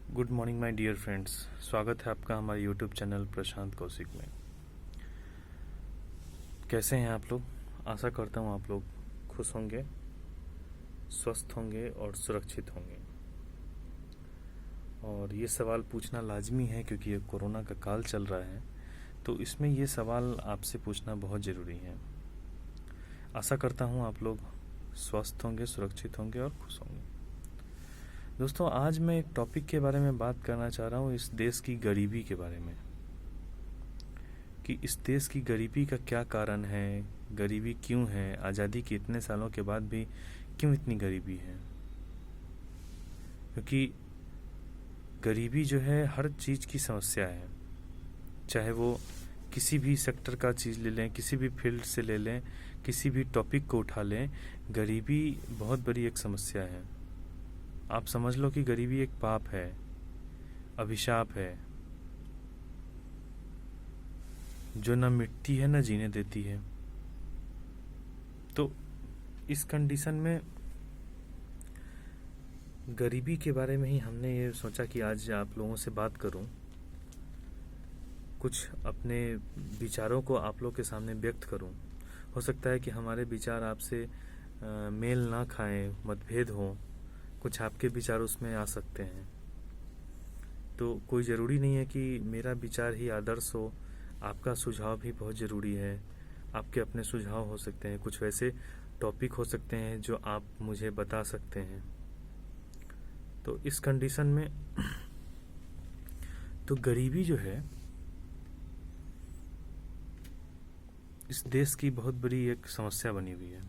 Good morning my dear friends. स्वागत है आपका हमारे यूट्यूब चैनल प्रशांत कौशिक में। कैसे हैं आप लोग? आशा करता हूँ आप लोग खुश होंगे, स्वस्थ होंगे और सुरक्षित होंगे। और ये सवाल पूछना लाजमी है क्योंकि ये कोरोना का काल चल रहा है, तो इसमें ये सवाल आपसे पूछना बहुत ज़रूरी है। आशा करता हूँ आप लोग स्वस्थ होंगे, सुरक्षित होंगे और खुश होंगे। दोस्तों, आज मैं एक टॉपिक के बारे में बात करना चाह रहा हूँ, इस देश की गरीबी के बारे में, कि इस देश की गरीबी का क्या कारण है, गरीबी क्यों है, आज़ादी के इतने सालों के बाद भी क्यों इतनी गरीबी है। क्योंकि गरीबी जो है हर चीज़ की समस्या है, चाहे वो किसी भी सेक्टर का चीज़ ले लें, किसी भी फील्ड से ले लें, किसी भी टॉपिक को उठा लें, गरीबी बहुत बड़ी एक समस्या है। आप समझ लो कि गरीबी एक पाप है, अभिशाप है, जो न मिटती है न जीने देती है। तो इस कंडीशन में गरीबी के बारे में ही हमने ये सोचा कि आज आप लोगों से बात करूं, कुछ अपने विचारों को आप लोग के सामने व्यक्त करूं। हो सकता है कि हमारे विचार आपसे मेल ना खाएं, मतभेद हो, कुछ आपके विचार उसमें आ सकते हैं। तो कोई ज़रूरी नहीं है कि मेरा विचार ही आदर्श हो, आपका सुझाव भी बहुत ज़रूरी है। आपके अपने सुझाव हो सकते हैं, कुछ वैसे टॉपिक हो सकते हैं जो आप मुझे बता सकते हैं। तो इस कंडीशन में तो गरीबी जो है इस देश की बहुत बड़ी एक समस्या बनी हुई है।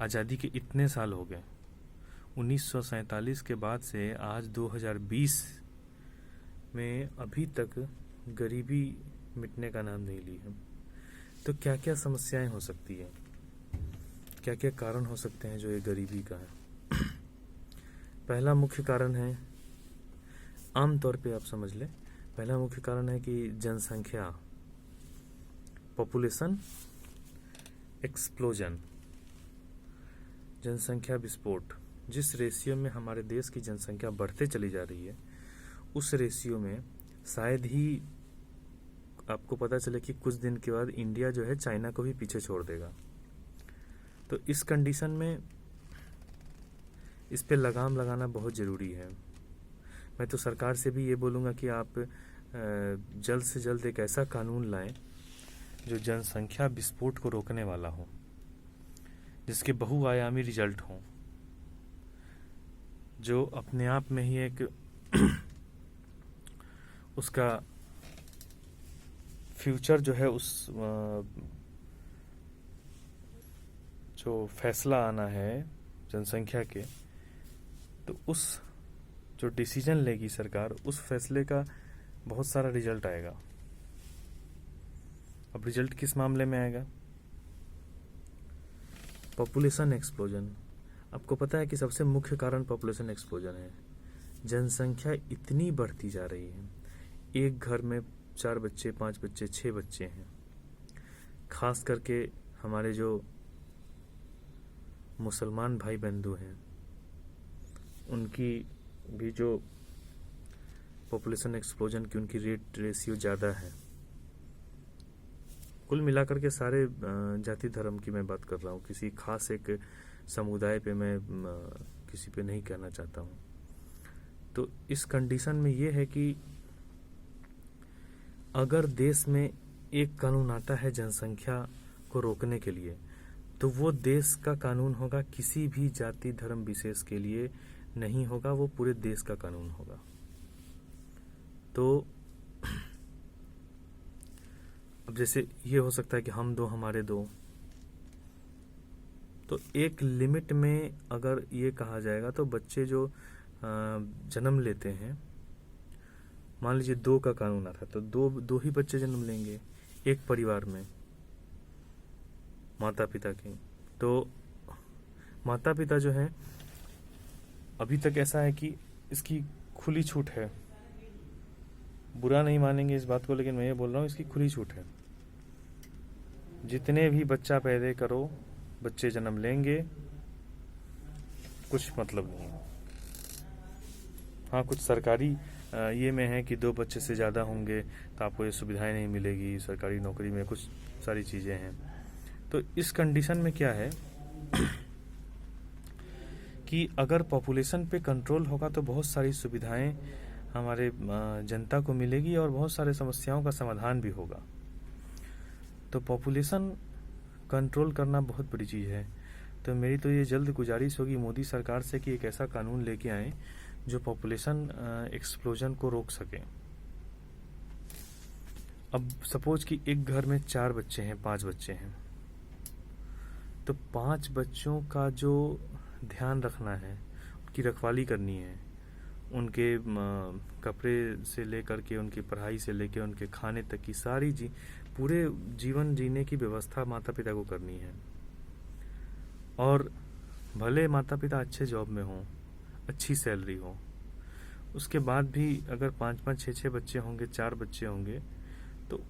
आज़ादी के इतने साल हो गए, 1947 के बाद से आज 2020 में अभी तक गरीबी मिटने का नाम नहीं ली है। तो क्या क्या समस्याएं हो सकती है, क्या क्या कारण हो सकते हैं जो ये गरीबी का है। पहला मुख्य कारण है, आमतौर पे आप समझ लें, पहला मुख्य कारण है कि जनसंख्या, पॉपुलेशन एक्सप्लोजन, जनसंख्या विस्फोट। जिस रेशियो में हमारे देश की जनसंख्या बढ़ते चली जा रही है, उस रेशियो में शायद ही आपको पता चले कि कुछ दिन के बाद इंडिया जो है चाइना को भी पीछे छोड़ देगा। तो इस कंडीशन में इस पे लगाम लगाना बहुत ज़रूरी है। मैं तो सरकार से भी ये बोलूँगा कि आप जल्द से जल्द एक ऐसा कानून लाएं जो जनसंख्या विस्फोट को रोकने वाला हो, जिसके बहुआयामी रिजल्ट हों, जो अपने आप में ही एक उसका फ्यूचर जो है, उस जो फैसला आना है जनसंख्या के, तो उस जो डिसीजन लेगी सरकार, उस फैसले का बहुत सारा रिजल्ट आएगा। अब रिजल्ट किस मामले में आएगा? Population explosion. आपको पता है कि सबसे मुख्य कारण पॉपुलेशन एक्सप्लोजन है। जनसंख्या इतनी बढ़ती जा रही है, एक घर में 4 बच्चे, 5 बच्चे, 6 बच्चे हैं। खास करके हमारे जो मुसलमान भाई बंधु हैं, उनकी भी जो पॉपुलेशन एक्सप्लोजन की उनकी रेशियो ज़्यादा है। कुल मिलाकर के सारे जाति धर्म की मैं बात कर रहा हूँ, किसी खास एक समुदाय पे मैं किसी पे नहीं कहना चाहता हूँ। तो इस कंडीशन में ये है कि अगर देश में एक कानून आता है जनसंख्या को रोकने के लिए, तो वो देश का कानून होगा, किसी भी जाति धर्म विशेष के लिए नहीं होगा, वो पूरे देश का कानून होगा। तो अब जैसे ये हो सकता है कि हम दो, हमारे दो, तो एक लिमिट में अगर ये कहा जाएगा तो बच्चे जो जन्म लेते हैं, मान लीजिए 2 का कानून आता है, तो दो ही बच्चे जन्म लेंगे एक परिवार में, माता पिता के। तो माता पिता जो हैं, अभी तक ऐसा है कि इसकी खुली छूट है, बुरा नहीं मानेंगे इस बात को, लेकिन मैं ये बोल रहा हूँ इसकी खुली छूट है। जितने भी बच्चा पैदा करो, बच्चे जन्म लेंगे, कुछ मतलब नहीं है। हाँ, कुछ सरकारी ये में है कि 2 बच्चे से ज़्यादा होंगे तो आपको ये सुविधाएं नहीं मिलेगी, सरकारी नौकरी में कुछ सारी चीज़ें हैं। तो इस कंडीशन में क्या है कि अगर पॉपुलेशन पे कंट्रोल होगा तो बहुत सारी सुविधाएं हमारे जनता को मिलेगी और बहुत सारे समस्याओं का समाधान भी होगा। तो पॉपुलेशन कंट्रोल करना बहुत बड़ी चीज़ है। तो मेरी तो ये जल्द गुजारिश होगी मोदी सरकार से कि एक ऐसा कानून लेके आए जो पॉपुलेशन एक्सप्लोजन को रोक सके। अब सपोज कि एक घर में 4 बच्चे हैं, 5 बच्चे हैं, तो 5 बच्चों का जो ध्यान रखना है, उनकी रखवाली करनी है, उनके कपड़े से लेकर के उनकी पढ़ाई से लेकर उनके खाने तक की सारी पूरे जीवन जीने की व्यवस्था माता पिता को करनी है। और भले माता पिता अच्छे जॉब में हों, अच्छी सैलरी हो, उसके बाद भी अगर 5-5, 6-6 बच्चे होंगे, 4 बच्चे होंगे, तो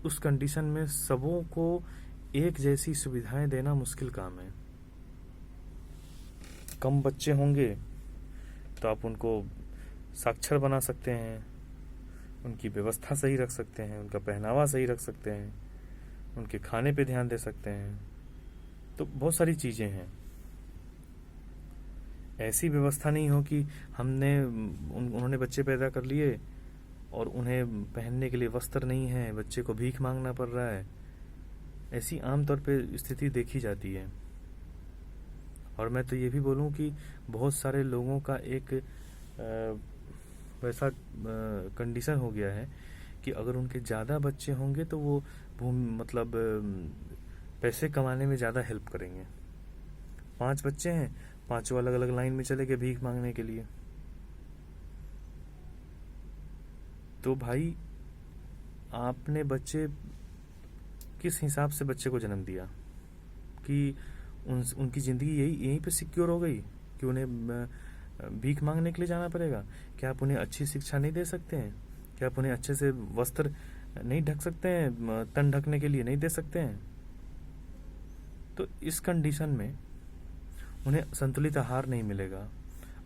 उस कंडीशन में सबों को एक जैसी सुविधाएं देना मुश्किल काम है। कम बच्चे होंगे तो आप उनको साक्षर बना सकते हैं, उनकी व्यवस्था सही रख सकते हैं, उनका पहनावा सही रख सकते हैं, उनके खाने पे ध्यान दे सकते हैं। तो बहुत सारी चीज़ें हैं। ऐसी व्यवस्था नहीं हो कि उन्होंने बच्चे पैदा कर लिए और उन्हें पहनने के लिए वस्त्र नहीं है, बच्चे को भीख मांगना पड़ रहा है। ऐसी आमतौर पे स्थिति देखी जाती है। और मैं तो ये भी बोलूँ कि बहुत सारे लोगों का एक वैसा कंडीशन हो गया है कि अगर उनके ज़्यादा बच्चे होंगे तो वो मतलब पैसे कमाने में ज़्यादा हेल्प करेंगे। 5 बच्चे हैं, 5 अलग अलग लाइन में चले गए भीख मांगने के लिए। तो भाई आपने बच्चे किस हिसाब से बच्चे को जन्म दिया कि उनकी ज़िंदगी यहीं पे सिक्योर हो गई कि उन्हें भीख मांगने के लिए जाना पड़ेगा? क्या आप उन्हें अच्छी शिक्षा नहीं दे सकते हैं? क्या आप उन्हें अच्छे से वस्त्र नहीं ढक सकते हैं, तन ढकने के लिए नहीं दे सकते हैं? तो इस कंडीशन में उन्हें संतुलित आहार नहीं मिलेगा,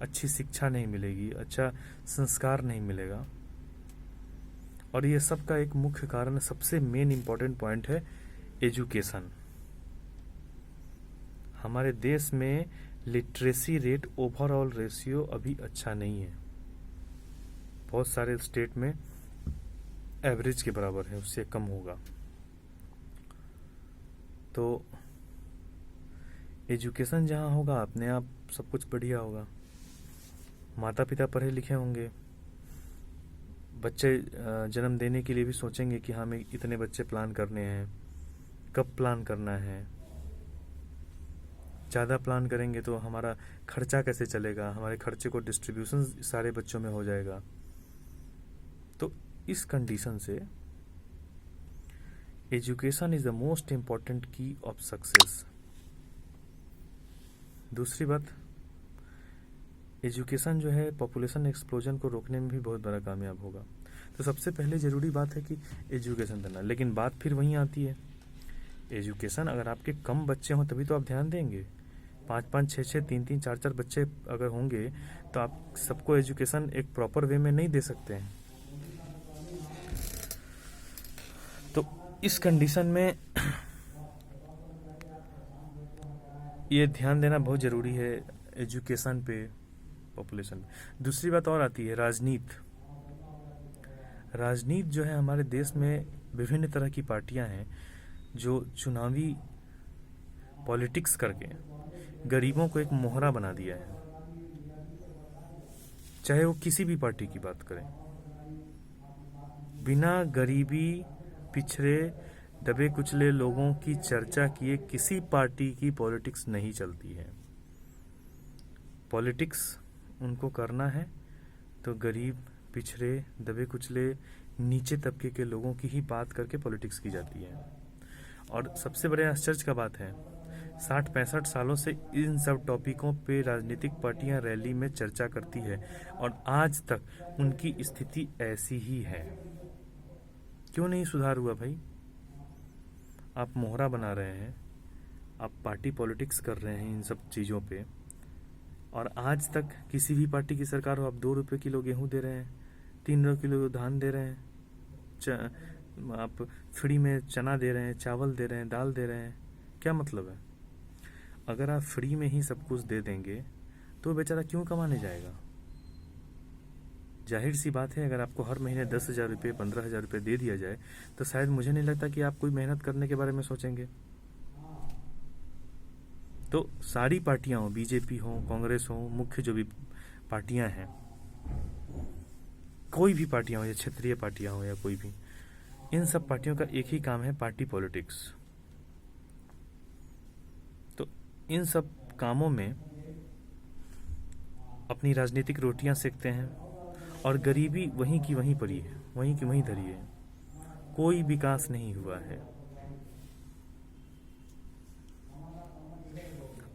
अच्छी शिक्षा नहीं मिलेगी, अच्छा संस्कार नहीं मिलेगा। और ये सब का एक मुख्य कारण, सबसे मेन इंपॉर्टेंट पॉइंट है एजुकेशन। हमारे देश में लिटरेसी रेट ओवरऑल रेशियो अभी अच्छा नहीं है। बहुत सारे स्टेट में एवरेज के बराबर है, उससे कम होगा। तो एजुकेशन जहाँ होगा अपने आप सब कुछ बढ़िया होगा। माता पिता पढ़े लिखे होंगे, बच्चे जन्म देने के लिए भी सोचेंगे कि हमें इतने बच्चे प्लान करने हैं, कब प्लान करना है। ज़्यादा प्लान करेंगे तो हमारा खर्चा कैसे चलेगा, हमारे खर्चे को डिस्ट्रीब्यूशन सारे बच्चों में हो जाएगा। तो इस कंडीशन से education is the most important की ऑफ सक्सेस। दूसरी बात, एजुकेशन जो है पॉपुलेशन एक्सप्लोजन को रोकने में भी बहुत बड़ा कामयाब होगा। तो सबसे पहले ज़रूरी बात है कि एजुकेशन देना। लेकिन बात फिर वहीं आती है, एजुकेशन अगर आपके कम बच्चे हों तभी तो आप ध्यान देंगे। 5-5, 6-6, 3-3, 4-4 बच्चे अगर होंगे तो आप सबको एजुकेशन एक प्रॉपर वे में नहीं दे सकते हैं। तो इस कंडीशन में ये ध्यान देना बहुत ज़रूरी है एजुकेशन पे, पॉपुलेशन पे। दूसरी बात और आती है राजनीति। राजनीति जो है, हमारे देश में विभिन्न तरह की पार्टियां हैं जो चुनावी पॉलिटिक्स करके गरीबों को एक मोहरा बना दिया है। चाहे वो किसी भी पार्टी की बात करें, बिना गरीबी, पिछड़े, दबे कुचले लोगों की चर्चा किए किसी पार्टी की पॉलिटिक्स नहीं चलती है। पॉलिटिक्स उनको करना है तो गरीब, पिछड़े, दबे कुचले, नीचे तबके के लोगों की ही बात करके पॉलिटिक्स की जाती है। और सबसे बड़े आश्चर्य का बात है, 60-65 सालों से इन सब टॉपिकों पे राजनीतिक पार्टियां रैली में चर्चा करती है और आज तक उनकी स्थिति ऐसी ही है। क्यों नहीं सुधार हुआ भाई? आप मोहरा बना रहे हैं, आप पार्टी पॉलिटिक्स कर रहे हैं इन सब चीज़ों पे, और आज तक किसी भी पार्टी की सरकार हो, आप 2 रुपये किलो गेहूं दे रहे हैं, 3 रुपये किलो धान दे रहे हैं, आप फ्री में चना दे रहे हैं, चावल दे रहे हैं, दाल दे रहे हैं। क्या मतलब है? अगर आप फ्री में ही सब कुछ दे देंगे तो बेचारा क्यों कमाने जाएगा? जाहिर सी बात है, अगर आपको हर महीने 10,000 रुपये, 15,000 रुपये दे दिया जाए तो शायद मुझे नहीं लगता कि आप कोई मेहनत करने के बारे में सोचेंगे। तो सारी पार्टियां हो, बीजेपी हो, कांग्रेस हो, मुख्य जो भी पार्टियां हैं, कोई भी पार्टियां हो या क्षेत्रीय पार्टियां हो या कोई भी, इन सब पार्टियों का एक ही काम है, पार्टी पॉलिटिक्स। तो इन सब कामों में अपनी राजनीतिक रोटियां सेकते हैं और गरीबी वहीं की वहीं पड़ी है, वहीं की वहीं धरी है। कोई विकास नहीं हुआ है।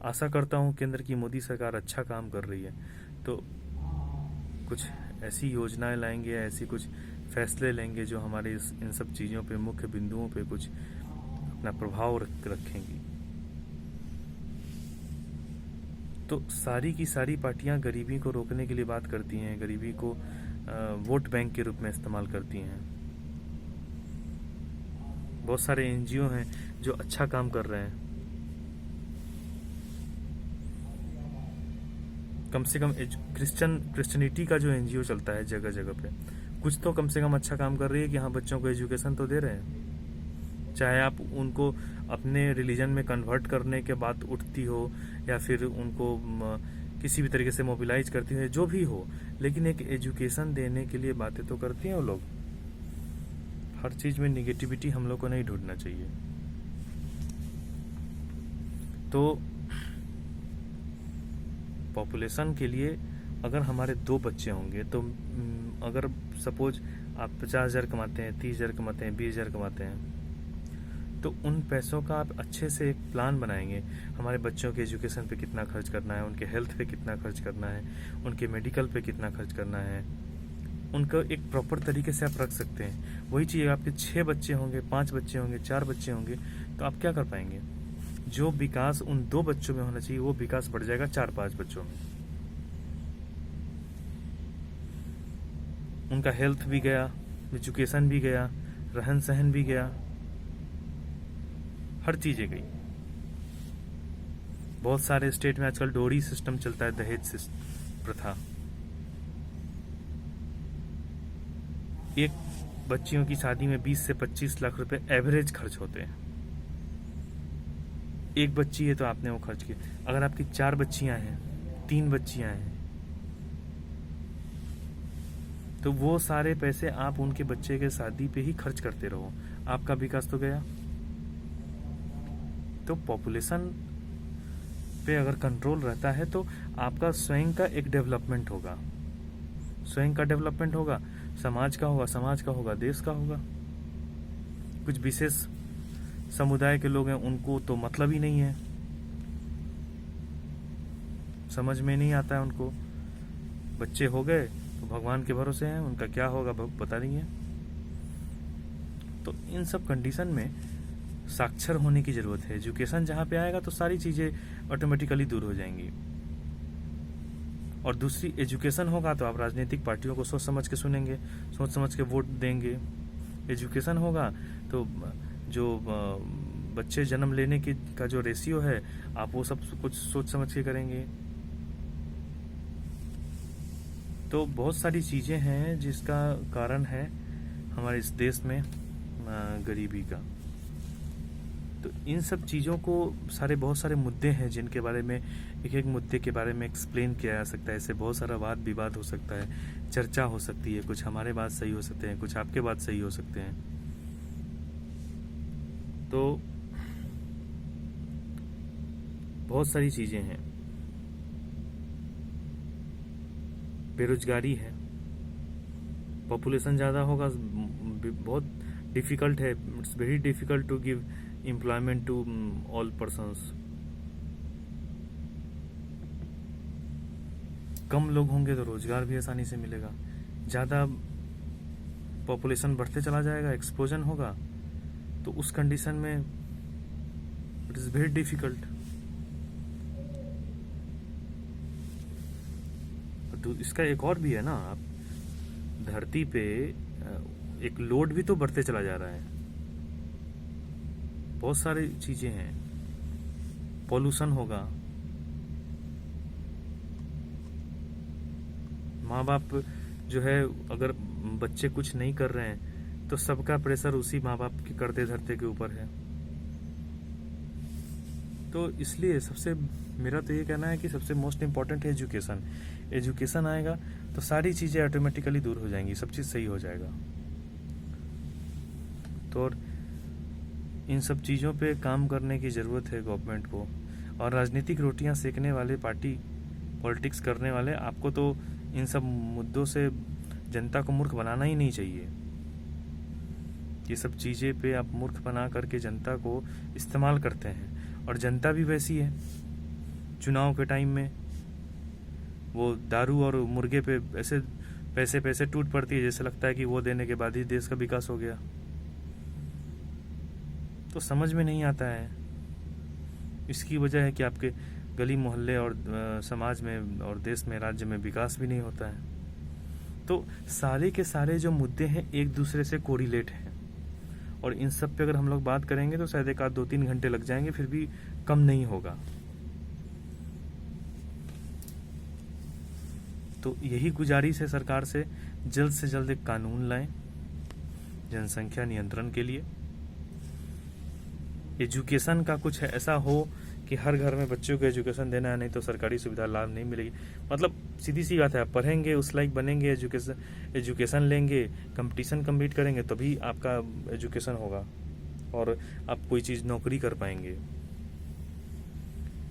आशा करता हूं केंद्र की मोदी सरकार अच्छा काम कर रही है तो कुछ ऐसी योजनाएं लाएंगे, ऐसी कुछ फैसले लेंगे जो हमारे इन सब चीज़ों पे, मुख्य बिंदुओं पे कुछ अपना प्रभाव रखेंगी। तो सारी की सारी पार्टियां गरीबी को रोकने के लिए बात करती हैं, गरीबी को वोट बैंक के रूप में इस्तेमाल करती हैं। बहुत सारे एनजीओ हैं जो अच्छा काम कर रहे हैं। कम से कम क्रिश्चियनिटी का जो एनजीओ चलता है जगह जगह पे, कुछ तो कम से कम अच्छा काम कर रही है कि हाँ, बच्चों को एजुकेशन तो दे रहे हैं। चाहे आप उनको अपने रिलीजन में कन्वर्ट करने के बाद उठती हो या फिर उनको किसी भी तरीके से मोबिलाइज करती हो, जो भी हो, लेकिन एक एजुकेशन देने के लिए बातें तो करती हैं वो लोग। हर चीज में निगेटिविटी हम लोग को नहीं ढूंढना चाहिए। तो पॉपुलेशन के लिए अगर हमारे 2 बच्चे होंगे तो अगर सपोज आप 50,000 कमाते हैं, 30,000 कमाते हैं, 20,000 कमाते हैं, तो उन पैसों का आप अच्छे से एक प्लान बनाएंगे। हमारे बच्चों के एजुकेशन पे कितना खर्च करना है, उनके हेल्थ पे कितना खर्च करना है, उनके मेडिकल पे कितना खर्च करना है, उनको एक प्रॉपर तरीके से आप रख सकते हैं। वही चीज़ आपके 6 बच्चे होंगे, 5 बच्चे होंगे, 4 बच्चे होंगे, तो आप क्या कर पाएंगे? जो विकास उन 2 बच्चों में होना चाहिए वो विकास बढ़ जाएगा 4-5 बच्चों में। उनका हेल्थ भी गया, एजुकेशन भी गया, रहन सहन भी गया, हर चीजें गई। बहुत सारे स्टेट में आजकल डोरी सिस्टम चलता है, दहेज प्रथा। एक बच्चियों की शादी में 20 से 25 लाख रुपए एवरेज खर्च होते हैं। एक बच्ची है तो आपने वो खर्च किया। अगर आपकी 4 बच्चियां हैं, 3 बच्चियां हैं, तो वो सारे पैसे आप उनके बच्चे के शादी पे ही खर्च करते रहो, आपका विकास तो गया। तो पॉपुलेशन पे अगर कंट्रोल रहता है तो आपका स्वयं का एक डेवलपमेंट होगा, स्वयं का डेवलपमेंट होगा, समाज का होगा, समाज का होगा, देश का होगा। कुछ विशेष समुदाय के लोग हैं, उनको तो मतलब ही नहीं है, समझ में नहीं आता है उनको। बच्चे हो गए तो भगवान के भरोसे हैं, उनका क्या होगा पता नहीं है। तो इन सब कंडीशन में साक्षर होने की जरूरत है। एजुकेशन जहां पे आएगा तो सारी चीजें ऑटोमेटिकली दूर हो जाएंगी। और दूसरी, एजुकेशन होगा तो आप राजनीतिक पार्टियों को सोच समझ के सुनेंगे, सोच समझ के वोट देंगे। एजुकेशन होगा तो जो बच्चे जन्म लेने की का जो रेशियो है, आप वो सब कुछ सोच समझ के करेंगे। तो बहुत सारी चीजें हैं जिसका कारण है हमारे इस देश में गरीबी का। तो इन सब चीज़ों को, बहुत सारे मुद्दे हैं जिनके बारे में एक एक मुद्दे के बारे में एक्सप्लेन किया जा सकता है। इससे बहुत सारा वाद विवाद हो सकता है, चर्चा हो सकती है, कुछ हमारे बात सही हो सकते हैं, कुछ आपके बात सही हो सकते हैं। तो बहुत सारी चीज़ें हैं। बेरोजगारी है, पॉपुलेशन ज़्यादा होगा, बहुत डिफिकल्ट है, it's very difficult to give employment to all persons. कम लोग होंगे तो रोजगार भी आसानी से मिलेगा। ज़्यादा पॉपुलेशन बढ़ते चला जाएगा, एक्सप्लोजन होगा, तो उस कंडीशन में इट इज़ वेरी डिफिकल्ट। इसका एक और भी है ना, आप धरती पे एक लोड भी तो बढ़ते चला जा रहा है। बहुत सारी चीजें हैं, पॉल्यूशन होगा, माँ बाप जो है अगर बच्चे कुछ नहीं कर रहे हैं तो सबका प्रेशर उसी माँ बाप के करते धरते के ऊपर है। तो इसलिए सबसे मेरा तो ये कहना है कि सबसे मोस्ट इम्पॉर्टेंट है एजुकेशन। एजुकेशन आएगा तो सारी चीज़ें ऑटोमेटिकली दूर हो जाएंगी, सब चीज़ सही हो जाएगा। तो और इन सब चीज़ों पे काम करने की ज़रूरत है गवर्नमेंट को। और राजनीतिक रोटियां सेकने वाले, पार्टी पॉलिटिक्स करने वाले, आपको तो इन सब मुद्दों से जनता को मूर्ख बनाना ही नहीं चाहिए। ये सब चीज़ें पे आप मूर्ख बना करके जनता को इस्तेमाल करते हैं, और जनता भी वैसी है। चुनाव के टाइम में वो दारू और मुर्गे पे ऐसे पैसे टूट पड़ती है, जैसे लगता है कि वो देने के बाद ही देश का विकास हो गया। तो समझ में नहीं आता है। इसकी वजह है कि आपके गली मोहल्ले और समाज में और देश में, राज्य में विकास भी नहीं होता है। तो सारे के सारे जो मुद्दे हैं एक दूसरे से कोरिलेट हैं, और इन सब पे अगर हम लोग बात करेंगे तो शायद एक आध 2-3 घंटे लग जाएंगे, फिर भी कम नहीं होगा। तो यही गुजारिश है सरकार से जल्द एक कानून लाएं जनसंख्या नियंत्रण के लिए। एजुकेशन का कुछ ऐसा हो कि हर घर में बच्चों को एजुकेशन देना है, नहीं तो सरकारी सुविधा लाभ नहीं मिलेगी। मतलब सीधी सी बात है, आप पढ़ेंगे, उस लायक बनेंगे, एजुकेशन लेंगे, कंपटीशन कम्पीट करेंगे, तभी आपका एजुकेशन होगा और आप कोई चीज़ नौकरी कर पाएंगे।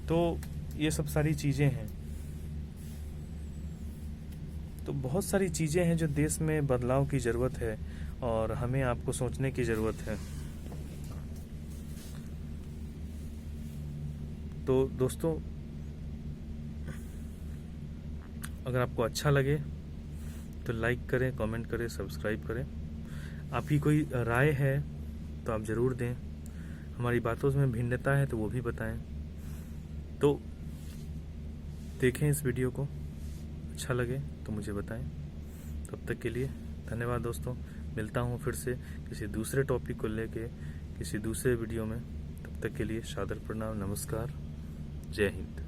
तो ये सब सारी चीज़ें हैं। तो बहुत सारी चीज़ें हैं जो देश में बदलाव की ज़रूरत है, और हमें आपको सोचने की ज़रूरत है। तो दोस्तों, अगर आपको अच्छा लगे तो लाइक करें, कमेंट करें, सब्सक्राइब करें। आपकी कोई राय है तो आप ज़रूर दें। हमारी बातों में भिन्नता है तो वो भी बताएं। तो देखें इस वीडियो को, अच्छा लगे तो मुझे बताएं। तब तक के लिए धन्यवाद दोस्तों। मिलता हूँ फिर से किसी दूसरे टॉपिक को लेके किसी दूसरे वीडियो में। तब तक के लिए सादर प्रणाम, नमस्कार, जय हिंद।